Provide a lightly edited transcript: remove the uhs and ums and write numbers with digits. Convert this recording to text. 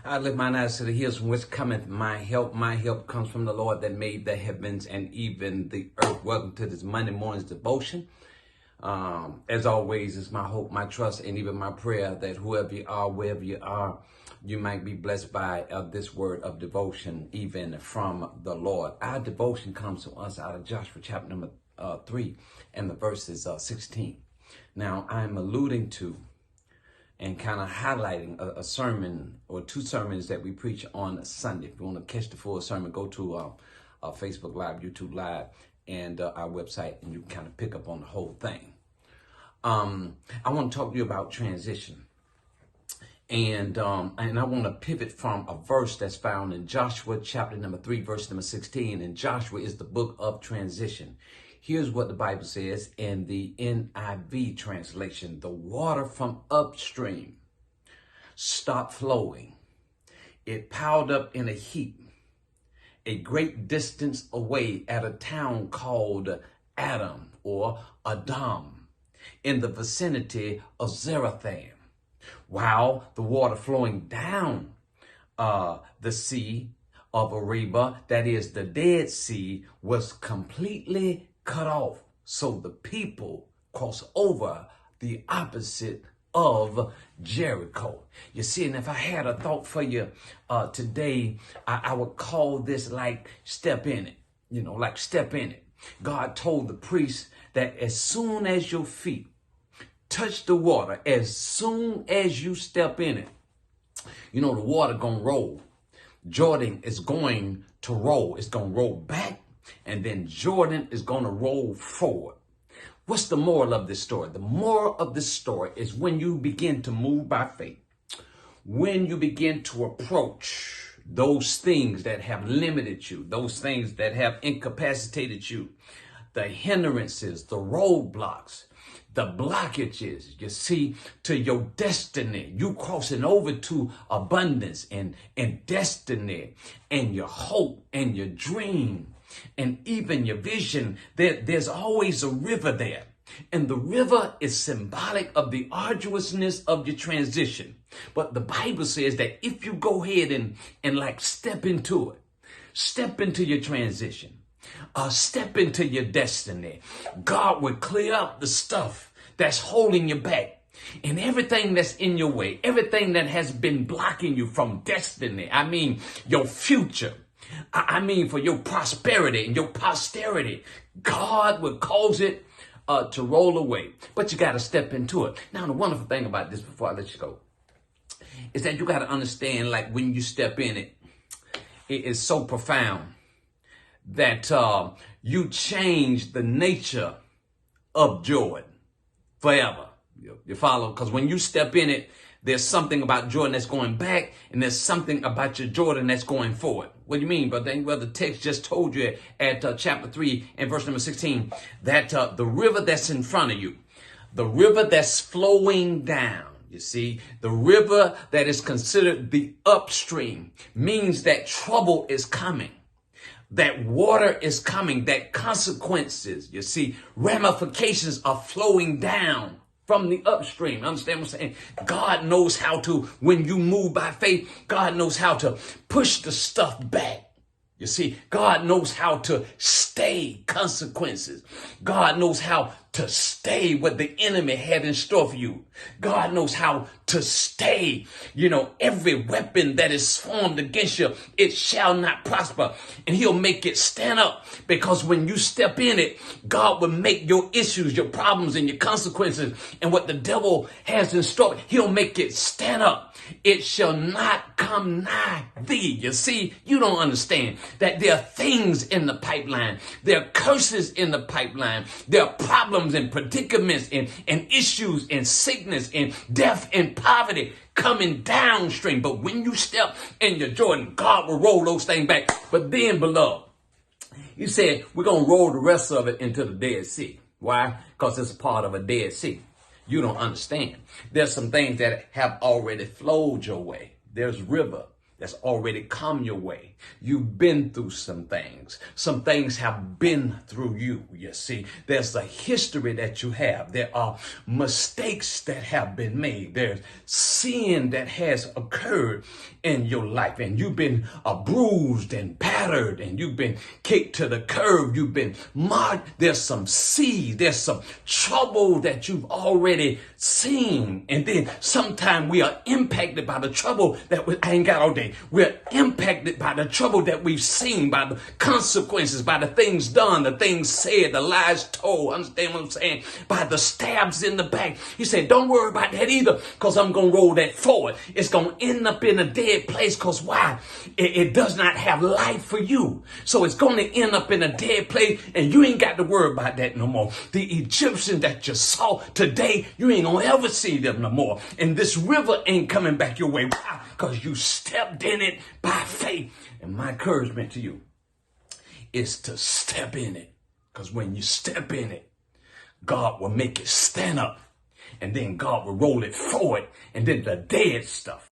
I lift mine eyes to the hills from which cometh my help. My help comes from the Lord that made the heavens and even the earth. Welcome to this Monday morning's devotion. As always, it's my hope, my trust, and even my prayer that whoever you are, wherever you are, you might be blessed by this word of devotion, even from the Lord. Our devotion comes to us out of Joshua chapter number 3 and the verses 16. Now, I'm alluding to and kind of highlighting a sermon or two sermons that we preach on Sunday. If you want to catch the full sermon, go to Facebook Live, YouTube Live, and our website, and you kind of pick up on the whole thing. I want to talk to you about transition. And I want to pivot from a verse that's found in Joshua chapter number 3, verse number 16. And Joshua is the book of transition. Here's what the Bible says in the NIV translation. The water from upstream stopped flowing. It piled up in a heap a great distance away at a town called Adam or Adam in the vicinity of Zarethan. While the water flowing down the sea of Arabah, that is the Dead Sea, was completely cut off. So the people crossed over the opposite of Jericho. You see, and if I had a thought for you today, I would call this like step in it, like step in it. God told the priest that as soon as your feet touch the water, as soon as you step in it, the water gonna roll. Jordan is going to roll. It's gonna roll back, and then Jordan is gonna roll forward. What's the moral of this story? The moral of this story is when you begin to move by faith, when you begin to approach those things that have limited you, those things that have incapacitated you, the hindrances, the roadblocks, the blockages, you see, to your destiny, you crossing over to abundance and destiny and your hope and your dream and even your vision. There's always a river there. And the river is symbolic of the arduousness of your transition. But the Bible says that if you go ahead and like step into it, step into your transition, step into your destiny, God will clear up the stuff that's holding you back. And everything that's in your way, everything that has been blocking you from destiny, I mean your future, I mean for your prosperity and your posterity, God will cause it to roll away. But you got to step into it. Now, the wonderful thing about this, before I let you go, is that you got to understand, like when you step in it, it is so profound that you change the nature of Jordan forever. You follow? Because when you step in it, there's something about Jordan that's going back, and there's something about your Jordan that's going forward. What do you mean, brother? Well, the text just told you at chapter 3 and verse number 16 that the river that's in front of you, the river that's flowing down, you see, the river that is considered the upstream means that trouble is coming. That water is coming, that consequences, you see, ramifications are flowing down from the upstream. Understand what I'm saying? God knows how to, when you move by faith, God knows how to push the stuff back. You see, God knows how to stay consequences. God knows how to stay what the enemy had in store for you. God knows how to stay, every weapon that is formed against you, it shall not prosper. And he'll make it stand up, because when you step in it, God will make your issues, your problems, and your consequences, and what the devil has in store, he'll make it stand up. It shall not come nigh thee. You see, you don't understand that there are things in the pipeline. There are curses in the pipeline. There are problems and predicaments and issues and sickness and death and poverty coming downstream. But when you step in your Jordan, God will roll those things back. But then, beloved, he said, we're going to roll the rest of it into the Dead Sea. Why? Because it's a part of a Dead Sea. You don't understand. There's some things that have already flowed your way. There's river that's already come your way. You've been through some things. Some things have been through you. You see, there's a history that you have. There are mistakes that have been made. There's sin that has occurred in your life, and you've been bruised and battered, and you've been kicked to the curb. You've been marked. There's some seed. There's some trouble that you've already seen. And then sometimes we are impacted by the trouble that I ain't got all day. We're impacted by the trouble that we've seen, by the consequences, by the things done, the things said, the lies told. Understand what I'm saying? By the stabs in the back. He said, don't worry about that either, because I'm going to roll that forward. It's going to end up in a dead place, because why? It does not have life for you. So it's going to end up in a dead place, and you ain't got to worry about that no more. The Egyptians that you saw today, you ain't going to ever see them no more. And this river ain't coming back your way. Why? Because you stepped in it by faith. And my encouragement to you is to step in it. Because when you step in it, God will make it stand up. And then God will roll it forward. And then the dead stuff